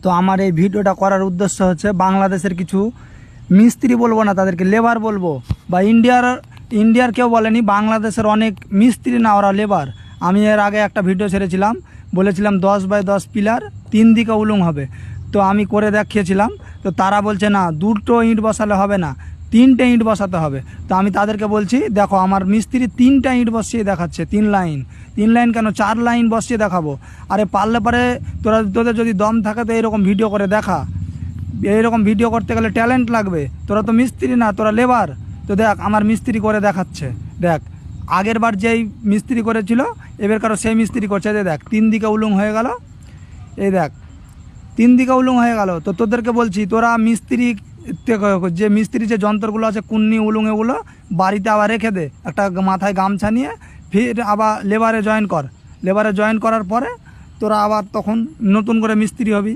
তো আমার এই ভিডিওটা করার উদ্দেশ্য হচ্ছে বাংলাদেশের কিছু মিস্ত্রি বলবো না, তাদেরকে লেবার বলবো, বা ইন্ডিয়ার কেউ বলেনি, বাংলাদেশের অনেক মিস্ত্রি না, ওরা লেবার। আমি এর আগে একটা ভিডিও ছেড়েছিলাম, বলেছিলাম 10x10 পিলার 3 দিকে উলুং হবে। তো আমি করে দেখিয়েছিলাম, তো তারা বলছে না, 2টো ইঁট বসালে হবে না, 3টে ইঁট বসাতে হবে। তো আমি তাদেরকে বলছি, দেখো আমার মিস্ত্রি 3টা ইঁট বসিয়ে দেখাচ্ছে, 3 লাইন কেন 4 লাইন বসিয়ে দেখাবো। আরে পারলে পারে তোদের যদি দম থাকে তো এইরকম ভিডিও করে দেখা। এইরকম ভিডিও করতে গেলে ট্যালেন্ট লাগবে, তোরা তো মিস্ত্রি না, তোরা লেবার। তো দেখ আমার মিস্ত্রি করে দেখাচ্ছে, দেখ আগের বার যেই মিস্ত্রি করেছিল এবার কারো সেই মিস্ত্রি করছে, দেখ 3 দিকে উলুং হয়ে গেল, এই দেখ 3 দিকে উলুং হয়ে গেল। তো তোদেরকে বলছি, তোরা যে মিস্ত্রি যে যন্ত্রগুলো আছে, কুন্নি উলুং, এগুলো বাড়িতে আবার রেখে দে, একটা মাথায় গামছা নিয়ে, ফির আবার লেবারে জয়েন কর। লেবারে জয়েন করার পরে তোরা আবার তখন নতুন করে মিস্ত্রি হবি।